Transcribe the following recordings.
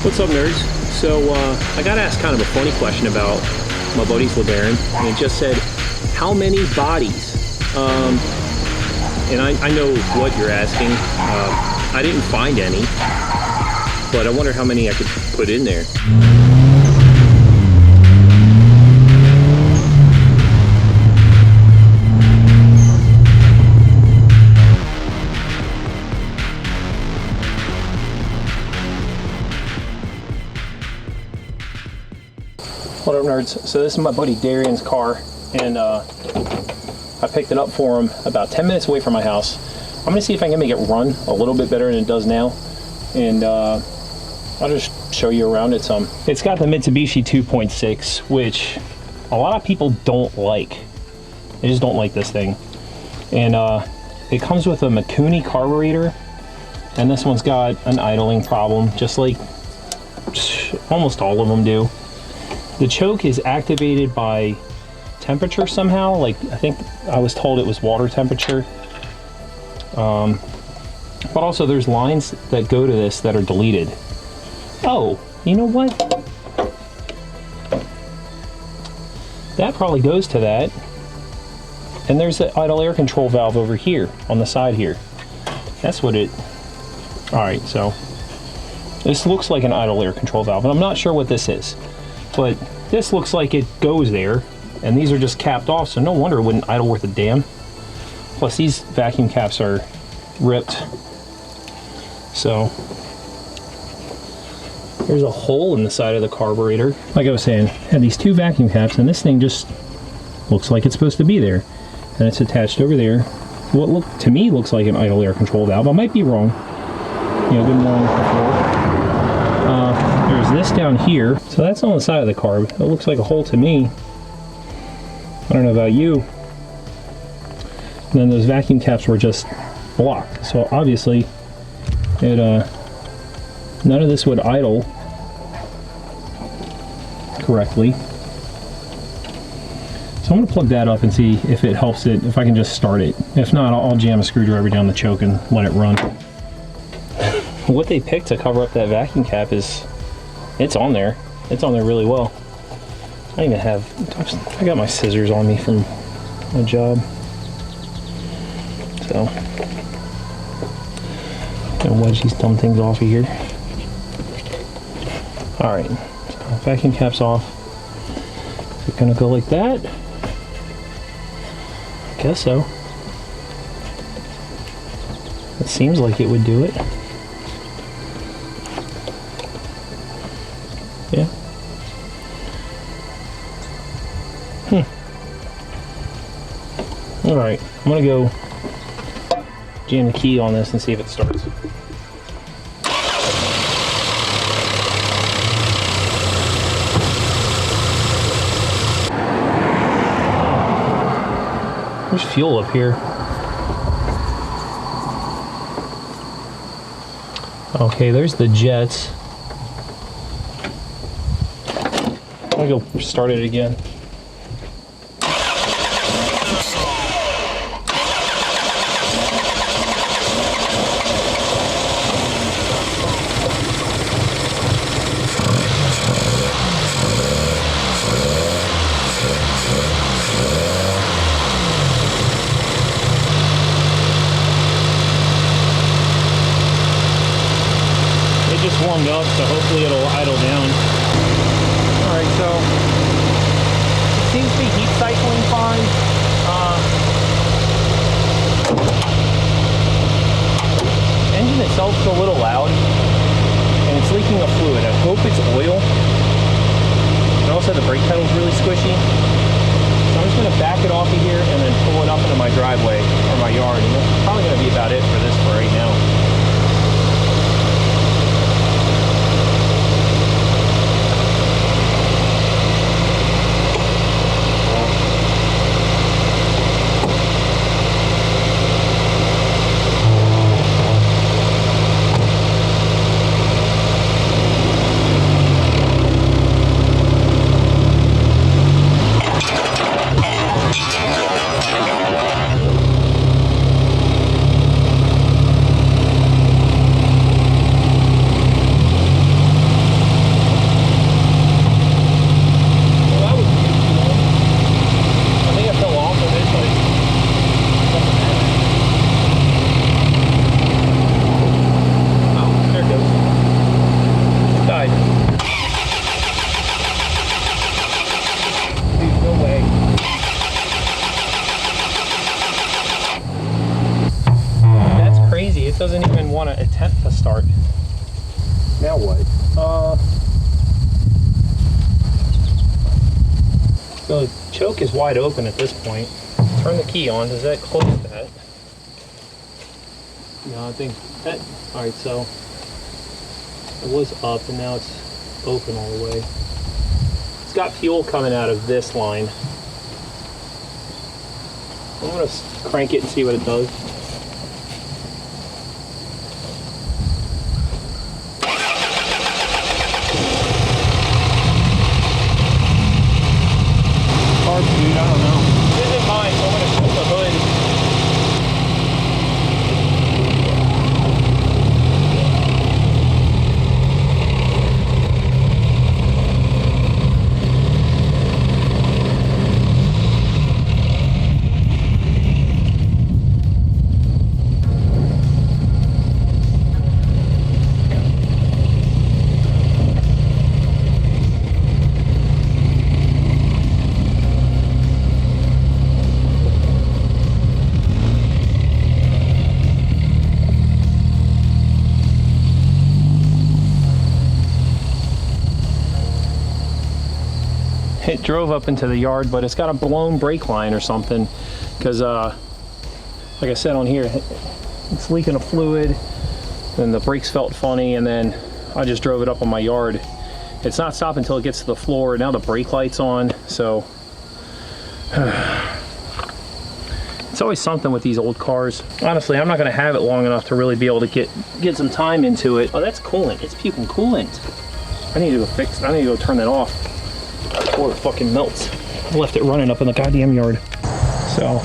What's up, nerds? So I got asked kind of a funny question about my buddy's LeBaron, and it just said, how many bodies? And I know what you're asking. I didn't find any, but I wonder how many I could put in there. What up, nerds? So this is my buddy Darian's car, and I picked it up for him about 10 minutes away from my house. I'm gonna see if I can make it run a little bit better than it does now, and I'll just show you around it some. It's got the Mitsubishi 2.6, which a lot of people don't like. They just don't like this thing. And it comes with a Mikuni carburetor, and this one's got an idling problem, just like almost all of them do. The choke is activated by temperature somehow. Like, I think I was told it was water temperature. But also there's lines that go to this that are deleted. Oh, you know what? That probably goes to that. And there's the idle air control valve over here on the side here. That's what it... Alright, so this looks like an idle air control valve, and I'm not sure what this is. But this looks like it goes there, and these are just capped off, so no wonder it wouldn't idle worth a damn. Plus these vacuum caps are ripped. So there's a hole in the side of the carburetor. Like I was saying, had these two vacuum caps, and this thing just looks like it's supposed to be there. And it's attached over there. What to me looks like an idle air control valve. I might be wrong. You know, been wrong before. There's this down here, so that's on the side of the carb. It looks like a hole to me. I don't know about you. And then those vacuum caps were just blocked, so obviously it none of this would idle correctly. So I'm going to plug that up and see if it helps it, if I can just start it. If not, I'll jam a screwdriver down the choke and let it run. What they picked to cover up that vacuum cap is, it's on there. It's on there really well. I even have, I got my scissors on me from my job. So, gonna wedge these dumb things off of here. Alright, so vacuum cap's off. We're gonna go like that. I guess so. It seems like it would do it. Yeah. Alright, I'm gonna go jam the key on this and see if it starts. There's fuel up here. Okay, there's the jets. I'm gonna go start it again. It just warmed up, so hopefully it'll idle down. Alright, so it seems to be heat cycling fine. Engine itself's a little loud, and it's leaking a fluid. I hope it's oil. And also the brake pedal's really squishy. So I'm just going to back it off of here and then pull it up into my driveway or my yard. And that's probably going to be about it for this for right now. what? So the choke is wide open at this point. Turn the key on. Does that close that? No, I think that. All right, so it was up and now it's open all the way. It's got fuel coming out of this line. I'm gonna crank it and see what it does. Carb, dude, I don't know. This isn't mine, so I'm gonna flip the hood. It drove up into the yard, but it's got a blown brake line or something because like I said on here, it's leaking a fluid and the brakes felt funny, and then I just drove it up on my yard. It's not stopping until it gets to the floor. Now the brake light's on, so it's always something with these old cars. Honestly, I'm not going to have it long enough to really be able to get some time into it. Oh, that's coolant. It's puking coolant. I need to go fix it. I need to go turn that off before it fucking melts. I left it running up in the goddamn yard. So,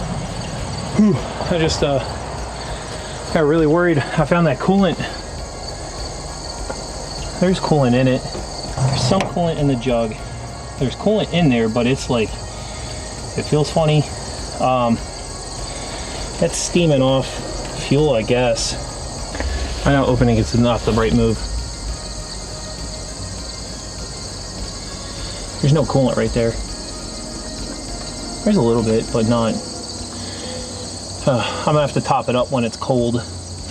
whew, I just got really worried. I found that coolant. There's coolant in it. There's some coolant in the jug. There's coolant in there, but it's like, it feels funny. That's steaming off fuel, I guess. I know opening it's not the right move. There's no coolant right there. There's a little bit, but not. I'm gonna have to top it up when it's cold,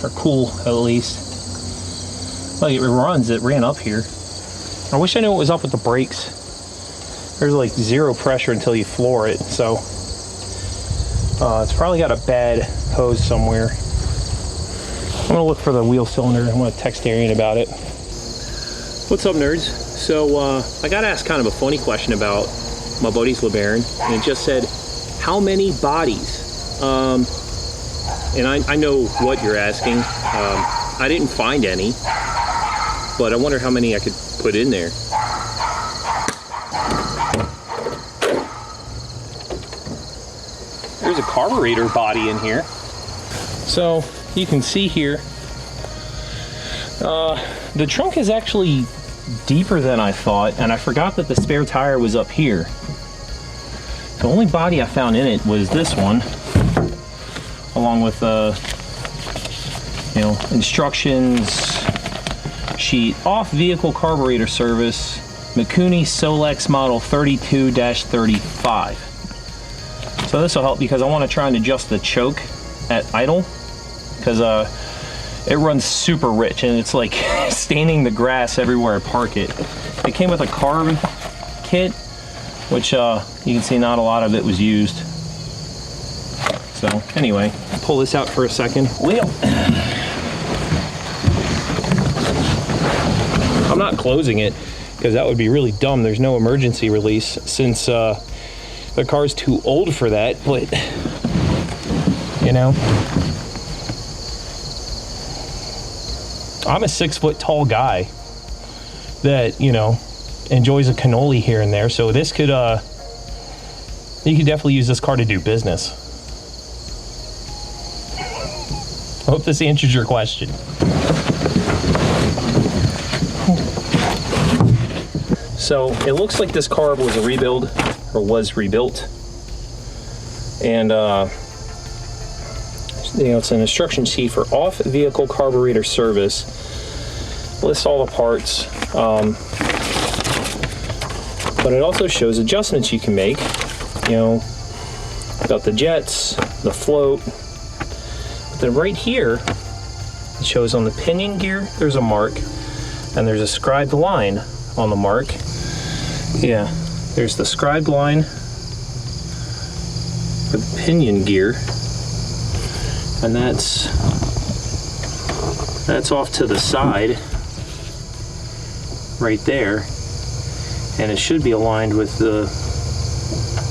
or cool at least. Like it runs, it ran up here. I wish I knew what was up with the brakes. There's like zero pressure until you floor it, so it's probably got a bad hose somewhere. I'm gonna look for the wheel cylinder. I'm gonna text Darian about it. What's up, nerds? So I got asked kind of a funny question about my buddy's LeBaron, and it just said, how many bodies? And I know what you're asking. I didn't find any, but I wonder how many I could put in there. There's a carburetor body in here. So you can see here, the trunk is actually deeper than I thought, and I forgot that the spare tire was up here. The only body I found in it was this one, along with instructions sheet. Off vehicle carburetor service, Mikuni Solex model 32-35. So this will help because I want to try and adjust the choke at idle, because it runs super rich and it's like staining the grass everywhere I park it. It came with a Carb kit, which you can see not a lot of it was used. So anyway, pull this out for a second. Wheel. I'm not closing it because that would be really dumb. There's no emergency release since the car's too old for that, but you know. I'm a 6 foot tall guy that, you know, enjoys a cannoli here and there. So this could, you could definitely use this car to do business. I hope this answers your question. So it looks like this carb was a rebuild, or was rebuilt. And, you know, it's an instruction sheet for off vehicle carburetor service. Lists all the parts, but it also shows adjustments you can make. You know, got the jets, the float. But then right here, it shows on the pinion gear, there's a mark. and there's a scribed line on the mark. Yeah, there's the scribed line for the pinion gear, and that's off to the side right there, and it should be aligned with the,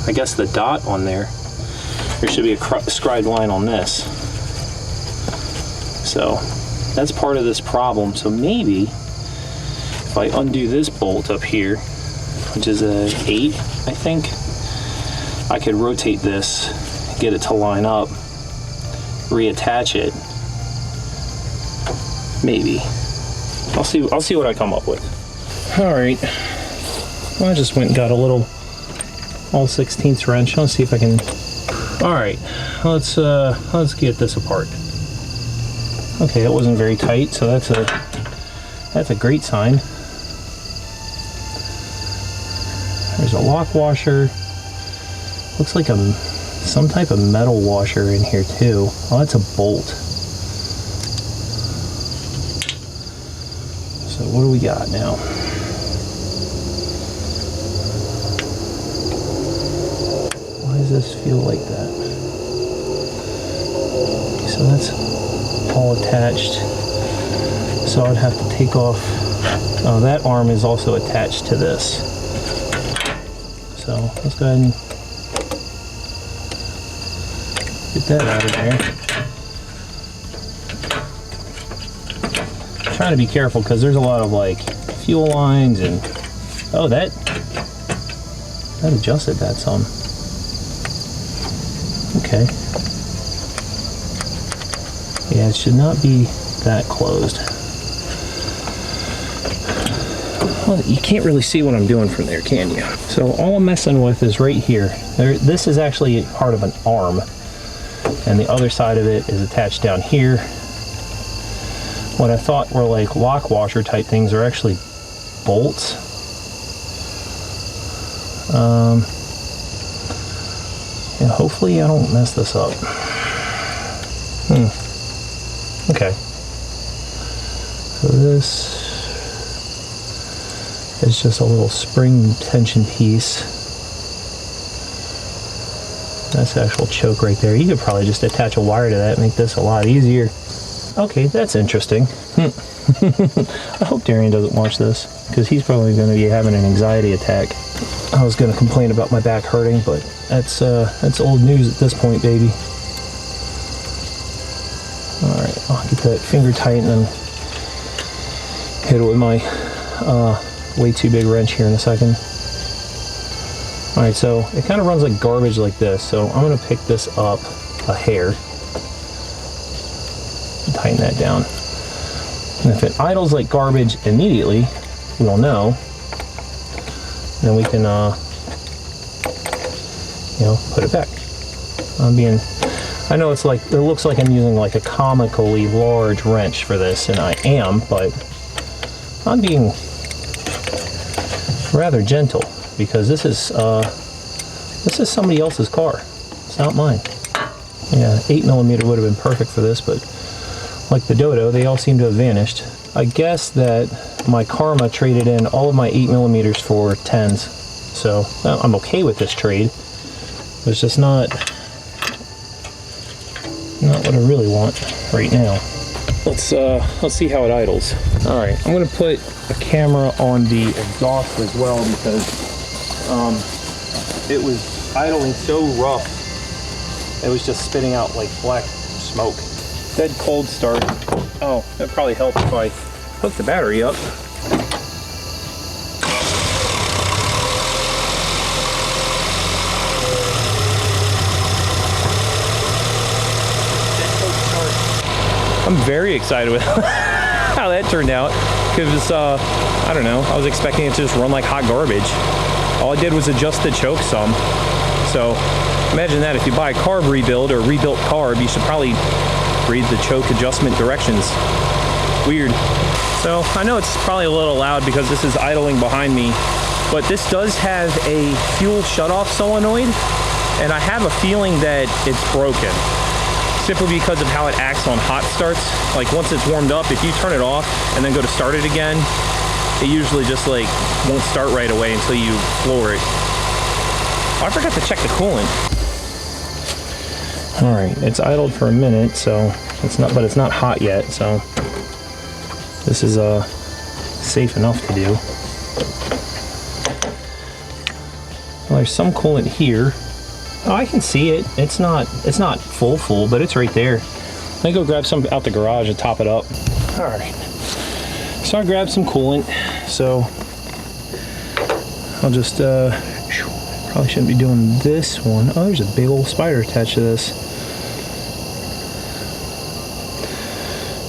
I guess, the dot on there. There should be a scribed line on this. So that's part of this problem. So maybe if I undo this bolt up here, which is a 8, I think, I could rotate this, get it to line up, reattach it. Maybe. I'll see what I come up with. All right. Well, I just went and got a little all 16ths wrench. Let's see if I can. All right. Let's get this apart. Okay, that wasn't very tight, so that's a great sign. There's a lock washer. Looks like some type of metal washer in here too. Oh, that's a bolt. So what do we got now? Why does this feel like that? Okay, so that's all attached. So I'd have to take off. Oh, that arm is also attached to this. So let's go ahead and get that out of there. I'm trying to be careful because there's a lot of like fuel lines and oh, that adjusted that some. Okay. Yeah, it should not be that closed. Well, you can't really see what I'm doing from there, can you? So all I'm messing with is right here. This is actually part of an arm, and the other side of it is attached down here. What I thought were like lock washer type things are actually bolts. Yeah, hopefully I don't mess this up. Okay. So this is just a little spring tension piece. That's the actual choke right there. You could probably just attach a wire to that and make this a lot easier. Okay, that's interesting. I hope Darian doesn't watch this, because he's probably going to be having an anxiety attack. I was going to complain about my back hurting, but that's old news at this point, baby. Alright, I'll get that finger tight and then hit it with my way too big wrench here in a second. Alright, so it kind of runs like garbage like this, so I'm going to pick this up a hair. Tighten that down. And if it idles like garbage immediately, we'll know. Then we can, put it back. I know it's like, it looks like I'm using like a comically large wrench for this, and I am, but I'm being rather gentle because this is somebody else's car. It's not mine. Yeah, 8mm would have been perfect for this, but like the Dodo, they all seem to have vanished. I guess that my Karma traded in all of my 8mm for 10s, so I'm okay with this trade. It's just not what I really want right now. Let's see how it idles. All right, I'm gonna put a camera on the exhaust as well because it was idling so rough. It was just spitting out like black smoke. Dead cold start. Oh, that probably helped if I hook the battery up. I'm very excited with how that turned out because I don't know, I was expecting it to just run like hot garbage. All I did was adjust the choke some. So imagine that if you buy a Carb rebuild or rebuilt Carb, you should probably read the choke adjustment directions. Weird. So I know it's probably a little loud because this is idling behind me, but this does have a fuel shutoff solenoid, and I have a feeling that it's broken. simply because of how it acts on hot starts. Like once it's warmed up, if you turn it off and then go to start it again, it usually just like won't start right away until you floor it. Oh, I forgot to check the coolant. All right, it's idled for a minute, so it's not, but it's not hot yet, so this is safe enough to do. Well, there's some coolant here. Oh, I can see it. It's not full, but it's right there. Let me go grab some out the garage and top it up. All right. So I grabbed some coolant. So I'll just probably shouldn't be doing this one. Oh, there's a big old spider attached to this.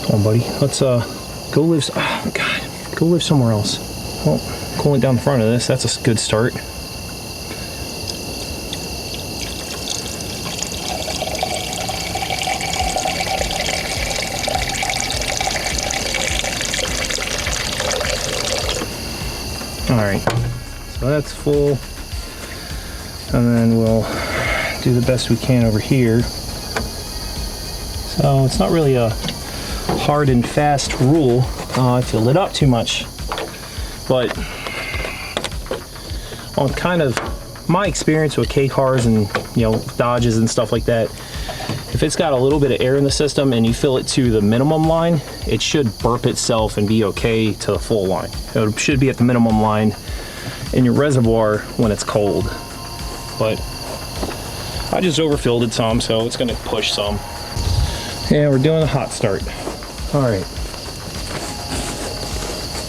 Come on, buddy. Let's go live. Oh God, go live somewhere else. Well, coolant down the front of this. That's a good start. Alright, so that's full, and then we'll do the best we can over here. So it's not really a hard and fast rule. I filled it up too much, but on kind of my experience with K cars and Dodges and stuff like that, if it's got a little bit of air in the system and you fill it to the minimum line, it should burp itself and be okay to the full line. It should be at the minimum line in your reservoir when it's cold. But I just overfilled it some, so it's gonna push some. And we're doing a hot start. All right.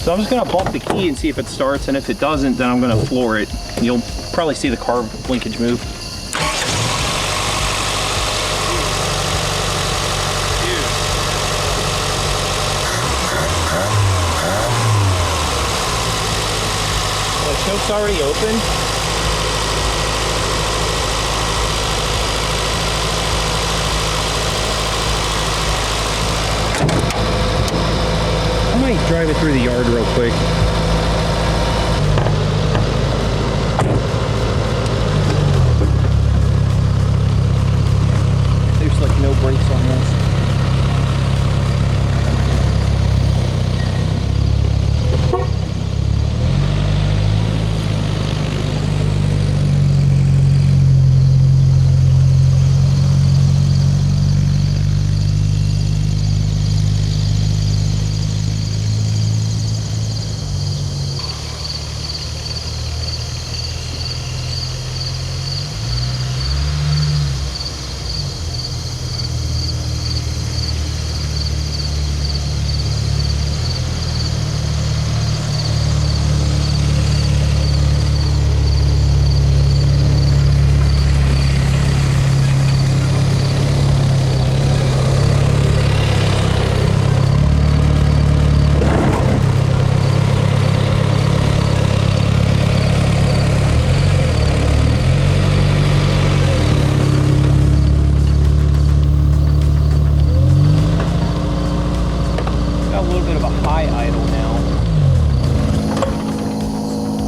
So I'm just gonna pump the key and see if it starts, and if it doesn't, then I'm gonna floor it. You'll probably see the carb linkage move. Choke's already open. I might drive it through the yard real quick. There's like no brakes on this.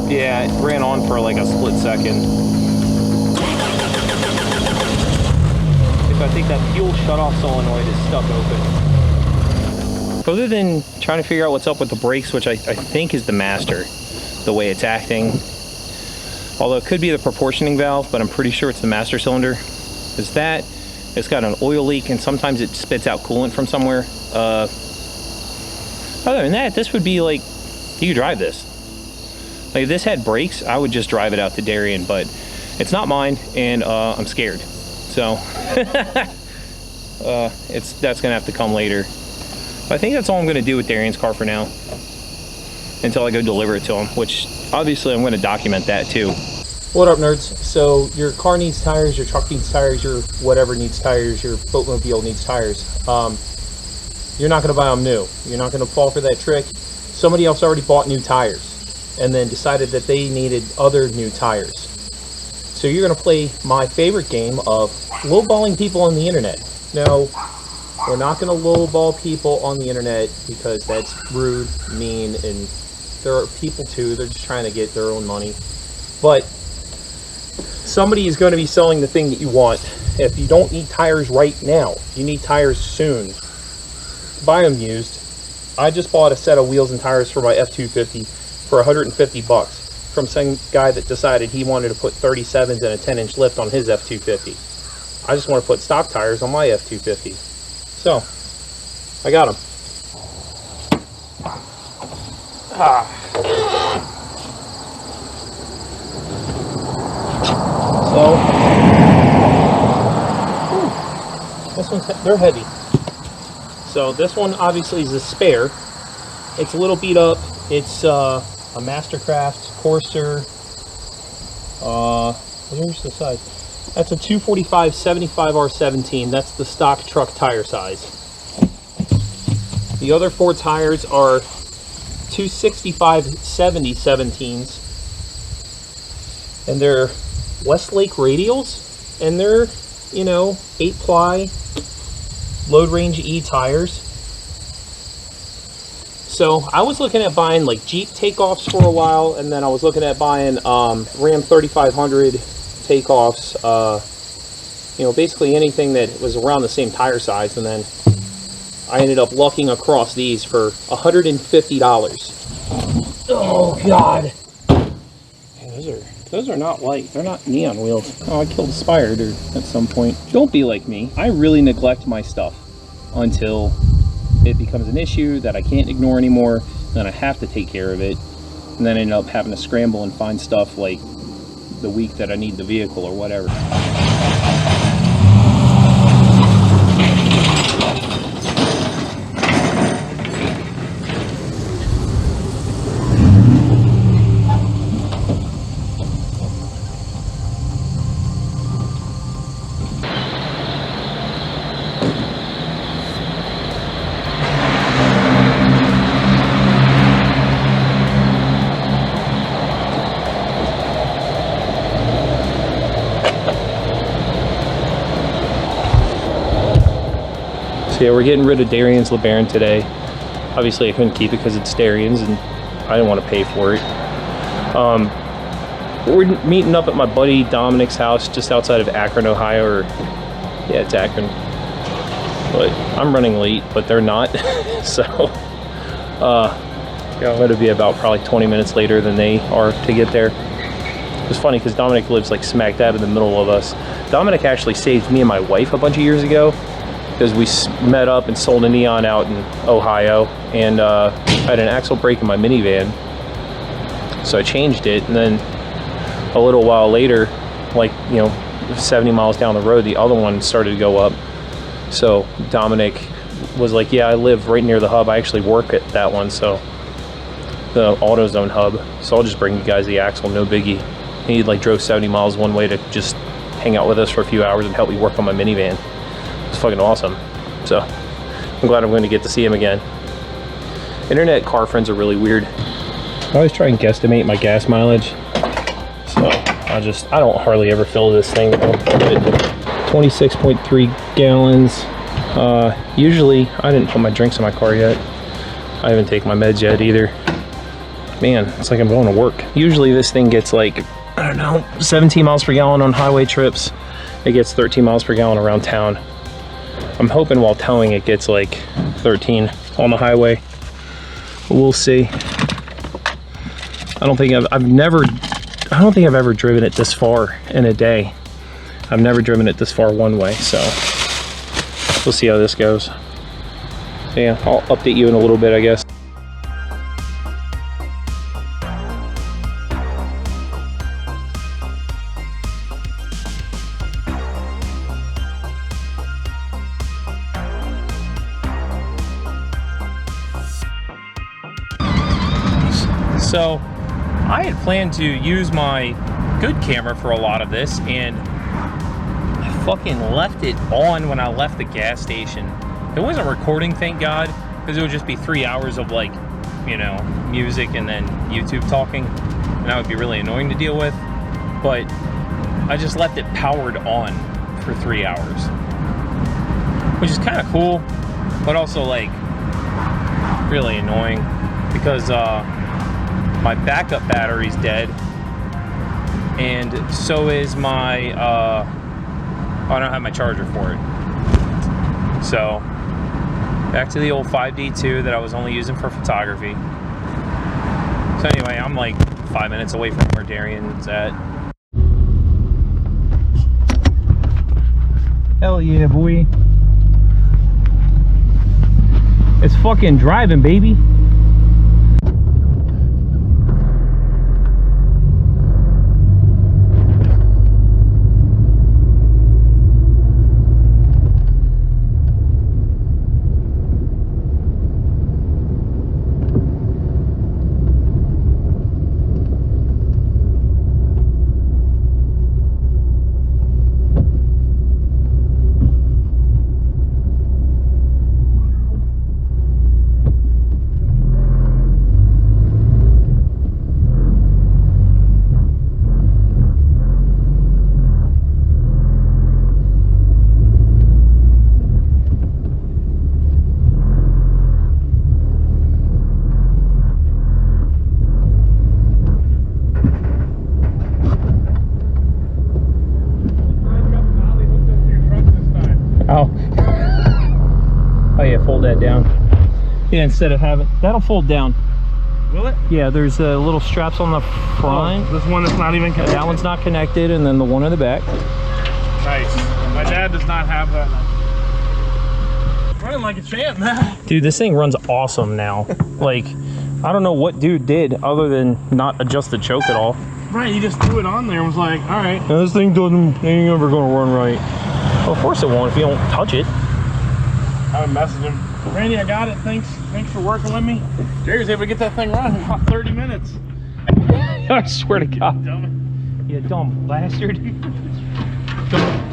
Yeah, it ran on for like a split second. I think that fuel shutoff solenoid is stuck open. Other than trying to figure out what's up with the brakes, which I think is the master, the way it's acting. Although it could be the proportioning valve, but I'm pretty sure it's the master cylinder. Is that it's got an oil leak and sometimes it spits out coolant from somewhere. Other than that, this would be like, you could drive this. Like if this had brakes, I would just drive it out to Darian, but it's not mine, and I'm scared. So that's gonna have to come later. But I think that's all I'm gonna do with Darian's car for now, until I go deliver it to him, which obviously I'm gonna document that too. What up, nerds? So your car needs tires, your truck needs tires, your whatever needs tires, your boatmobile needs tires. You're not gonna buy them new. You're not gonna fall for that trick. Somebody else already bought new tires and then decided that they needed other new tires. So you're gonna play my favorite game of lowballing people on the internet. No, we're not gonna lowball people on the internet because that's rude, mean, and there are people too, they're just trying to get their own money. But somebody is gonna be selling the thing that you want, if you don't need tires right now, you need tires soon, buy them used. I just bought a set of wheels and tires for my F-250 for 150 bucks from some guy that decided he wanted to put 37s and a 10-inch lift on his F-250. I just want to put stock tires on my F-250. So, I got them. So, this one's, they're heavy. So this one obviously is a spare. It's a little beat up. It's a Mastercraft Corsair. Here's the size. That's a 245 75R17. That's the stock truck tire size. The other 4 tires are 265 70 17s, and they're Westlake radials, and they're, you know, 8-ply load range E tires. So I was looking at buying like Jeep takeoffs for a while, and then I was looking at buying Ram 3500 takeoffs, you know, basically anything that was around the same tire size, and then I ended up lucking across these for $150. Oh God! Those are not light. They're not neon wheels. Oh, I killed a spider at some point. Don't be like me. I really neglect my stuff until it becomes an issue that I can't ignore anymore. Then I have to take care of it, and then I end up having to scramble and find stuff like the week that I need the vehicle or whatever. So yeah, we're getting rid of Darian's LeBaron today. Obviously I couldn't keep it because it's Darian's and I didn't want to pay for it. We're meeting up at my buddy Dominic's house just outside of Akron, Ohio, or yeah, it's Akron. But I'm running late, but they're not. So I'm going to be about probably 20 minutes later than they are to get there. It's funny because Dominic lives like smack dab in the middle of us. Dominic actually saved me and my wife a bunch of years ago, because we met up and sold a Neon out in Ohio, and I had an axle brake in my minivan, so I changed it, and then a little while later, like, you know, 70 miles down the road, the other one started to go up. So Dominic was like, yeah, I live right near the hub. I actually work at that one, so the AutoZone hub, so I'll just bring you guys the axle, no biggie. He like drove 70 miles one way to just hang out with us for a few hours and help me work on my minivan. It's fucking awesome. So I'm glad I'm going to get to see him again. Internet car friends are really weird. I always try and guesstimate my gas mileage, so I don't hardly ever fill this thing. 26.3 gallons. Usually I didn't put my drinks in my car yet. I haven't taken my meds yet either. Man, it's like I'm going to work. Usually this thing gets like, I don't know, 17 miles per gallon on highway trips. It gets 13 miles per gallon around town. I'm hoping while towing it gets like 13 on the highway. But we'll see. I don't think I've ever driven it this far in a day. I've never driven it this far one way, so we'll see how this goes. So yeah, I'll update you in a little bit, I guess. So I had planned to use my good camera for a lot of this, and I fucking left it on when I left the gas station. It wasn't recording, thank God, because it would just be 3 hours of like, you know, music and then YouTube talking, and that would be really annoying to deal with. But I just left it powered on for 3 hours, which is kind of cool, but also like really annoying because my backup battery's dead, and so is my I don't have my charger for it. So back to the old 5D2 that I was only using for photography. So anyway, I'm like 5 minutes away from where Darian's at. Hell yeah, boy. It's fucking driving, baby. Oh yeah, fold that down. Yeah, instead of having that'll fold down. Will it? Yeah, there's little straps on the front. Oh, this one is not even connected. That one's not connected, and then the one in the back. Nice. My dad does not have that. Running like a champ, man. Dude, this thing runs awesome now. Like, I don't know what dude did other than not adjust the choke at all. Right, he just threw it on there and was like, all right. Now, this thing ain't ever gonna run right. Well, of course it won't if you don't touch it. I would message him. Randy, I got it. Thanks for working with me. Jerry was able to get that thing running in about 30 minutes. I swear to God. Dumb. You dumb bastard.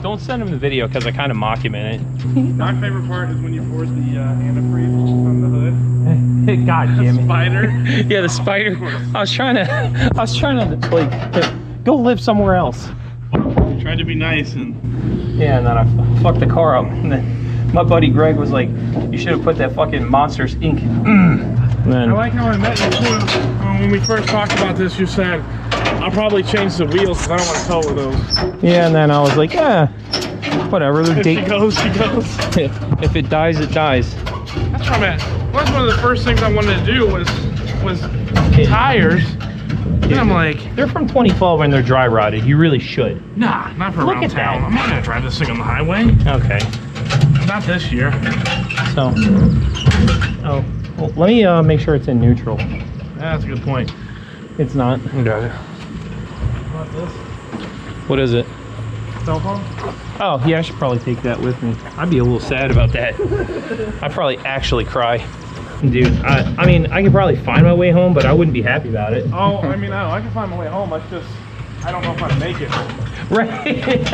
Don't send him the video because I kind of mock him in it. My favorite part is when you force the antifreeze on the hood. God damn it. Spider. Yeah, the spider. I was trying to like go live somewhere else. Tried to be nice and yeah, and then I fucked the car up. And then my buddy Greg was like, "You should have put that fucking Monsters Inc." I like how I met you too. When we first talked about this, you said, "I'll probably change the wheels because I don't want to tow with those." Yeah, and then I was like, "Yeah, whatever." If she goes, she goes. If it dies, it dies. That's what I'm at. Well, that's one of the first things I wanted to do was tires. And I'm like, they're from 2012 and they're dry rotted. You really should. Nah, not for Look around at town. that. I'm not gonna drive this thing on the highway. Okay. Not this year. So, oh, well, let me make sure it's in neutral. That's a good point. It's not. Got it. What this? What is it? Cell phone? Oh, yeah, I should probably take that with me. I'd be a little sad about that. I'd probably actually cry. Dude, I mean, I could probably find my way home, but I wouldn't be happy about it. Oh, I mean, I can find my way home. I don't know if I make it. Right?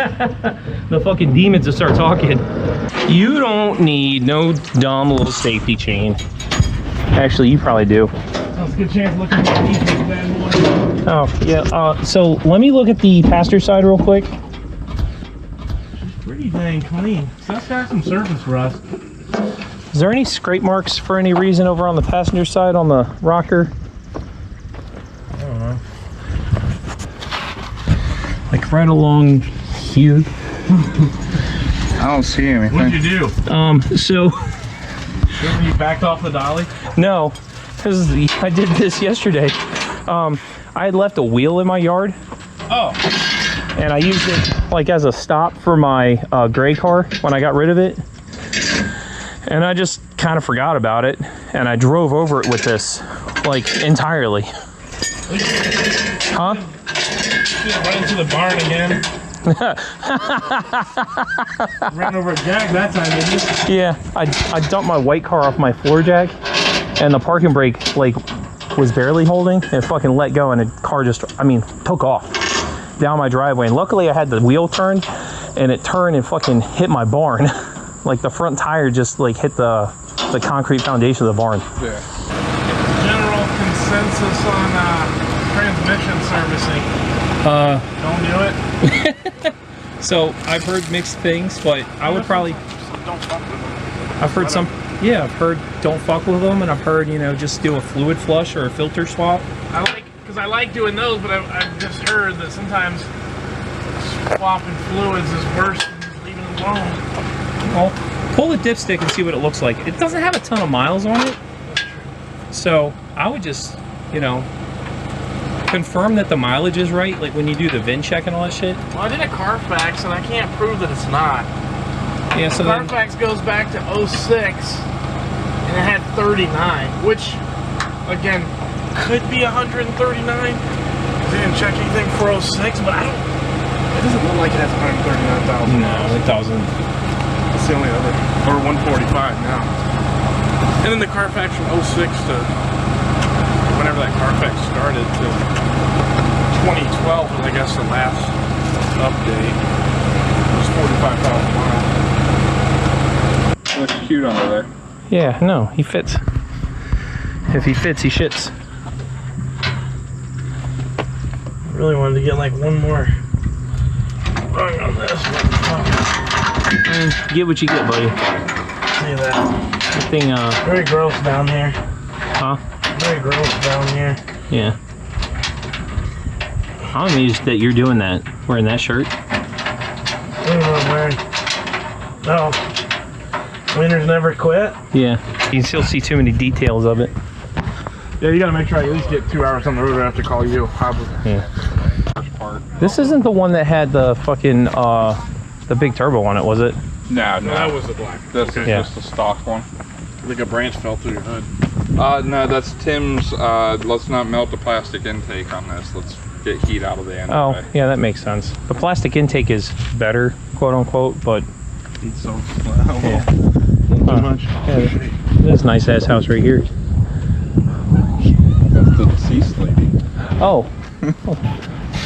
The fucking demons will start talking. You don't need no dumb little safety chain. Actually, you probably do. That's a good chance looking at these bad boys. Oh, yeah. So let me look at the passenger side real quick. Pretty dang clean. So that's got some surface rust. Is there any scrape marks for any reason over on the passenger side on the rocker? I don't know. Like right along here. I don't see anything. What'd you do? So You backed off the dolly? no, because I did this yesterday. I had left a wheel in my yard. Oh. And I used it like as a stop for my gray car when I got rid of it. And I just kind of forgot about it, and I drove over it with this, like, entirely. Huh? Right into the barn again. Ran over a jack that time, didn't you? Yeah, I dumped my white car off my floor jack, and the parking brake, like, was barely holding. It fucking let go, and the car just, took off down my driveway. And luckily, I had the wheel turned, and it turned and fucking hit my barn. Like the front tire just like hit the concrete foundation of the barn. Yeah. General consensus on transmission servicing. Don't do it. So I've heard mixed things, but I would probably. Don't fuck with them. I've heard some. Yeah, I've heard don't fuck with them, and I've heard just do a fluid flush or a filter swap. I like doing those, but I've just heard that sometimes swapping fluids is worse than leaving Well, pull the dipstick and see what it looks like. It doesn't have a ton of miles on it. So I would just, you know, confirm that the mileage is right, like when you do the VIN check and all that shit. Well, I did a Carfax and I can't prove that it's not. Yeah, so Carfax goes back to 06 and it had 39, which again could be 139. I didn't check anything for 06, but I don't. It doesn't look like it has 139,000. No, it doesn't. That's the only other, or 145 now. And then the Carfax from 06 to whenever that Carfax started to 2012 was, I guess, the last update. It was 45,000 miles. Looks cute under there. Yeah, no, he fits. If he fits, he shits. I really wanted to get like one more rung on this motherfucker. Get what you get, buddy. See that? That thing, Very gross down here. huh? Very gross down here. Yeah. I'm amused that you're doing that, wearing that shirt. Look at what I'm wearing. No. Winners never quit. Yeah. You can still see too many details of it. Yeah, you gotta make sure I at least get 2 hours on the road or I have to call you. Probably. Yeah. This isn't the one that had the fucking, the big turbo on it, was it? No, No, that was the black. This is Yeah. just a stock one. I think a branch fell through your hood. No, that's Tim's. Let's not melt the plastic intake on this. Let's get heat out of the end. Oh, yeah, that makes sense. The plastic intake is better, quote unquote, but It's so yeah. too much. Yeah, this nice ass house right here. That's the deceased lady. Oh.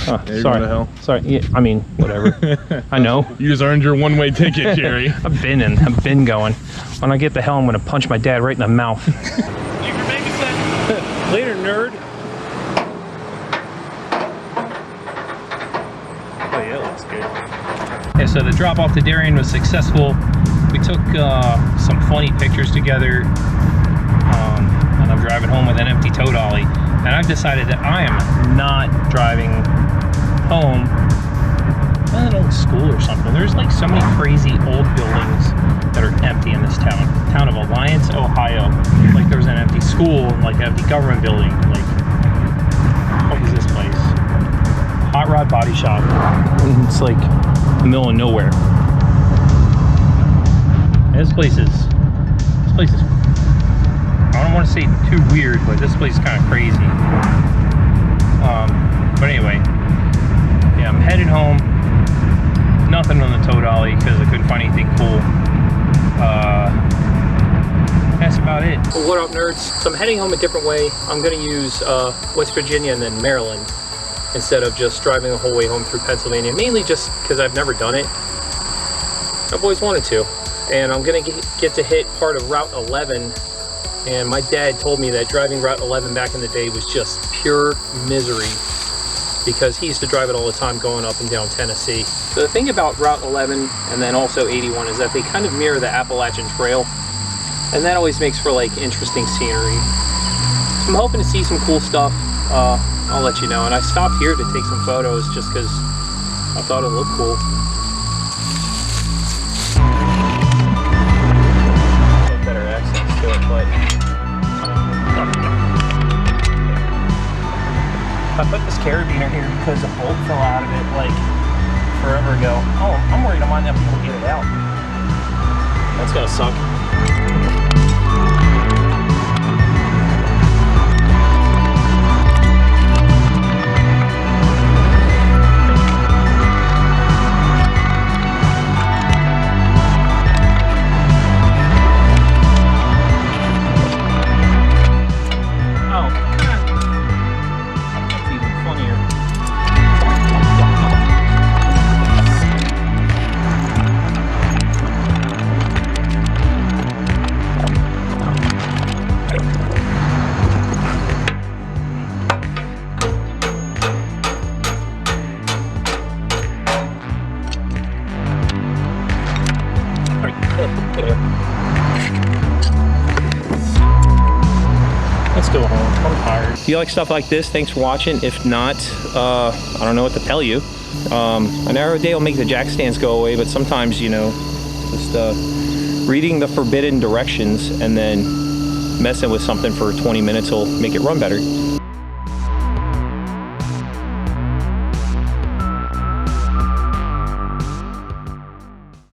Oh, you're sorry. going to hell. Sorry. Yeah, I mean, whatever. I know. You just earned your one-way ticket, Jerry. I've been going. When I get the hell, I'm gonna punch my dad right in the mouth. Thanks for babysitting. Later, nerd. Oh yeah, looks good. Yeah, so the drop off to Darian was successful. We took some funny pictures together, and I'm driving home with an empty tow dolly. And I've decided that I am not driving home. An old school or something. There's like so many crazy old buildings that are empty in this town of Alliance, Ohio. Like there's an empty school, like an empty government building. Like, what is this place? Hot Rod Body Shop. It's like the middle of nowhere. And this place is, I don't want to say too weird, but this place is kind of crazy. But anyway, yeah, I'm headed home. Nothing on the tow dolly because I couldn't find anything cool. That's about it. Well, what up, nerds? So I'm heading home a different way. I'm going to use West Virginia and then Maryland instead of just driving the whole way home through Pennsylvania. Mainly just because I've never done it. I've always wanted to. And I'm going to get to hit part of Route 11. And my dad told me that driving Route 11 back in the day was just pure misery because he used to drive it all the time going up and down Tennessee. So the thing about Route 11 and then also 81 is that they kind of mirror the Appalachian Trail, and that always makes for like interesting scenery. So I'm hoping to see some cool stuff. I'll let you know. And I stopped here to take some photos just because I thought it looked cool. Better accents to it, but I put this carabiner here because a bolt fell out of it like forever ago. Oh, I'm worried I might not be able to get it out. That's gonna suck. Let's go home. I'm tired. If you like stuff like this, thanks for watching. If not, I don't know what to tell you. A narrow day will make the jack stands go away, but sometimes, you know, Just reading the forbidden directions and then messing with something for 20 minutes will make it run better.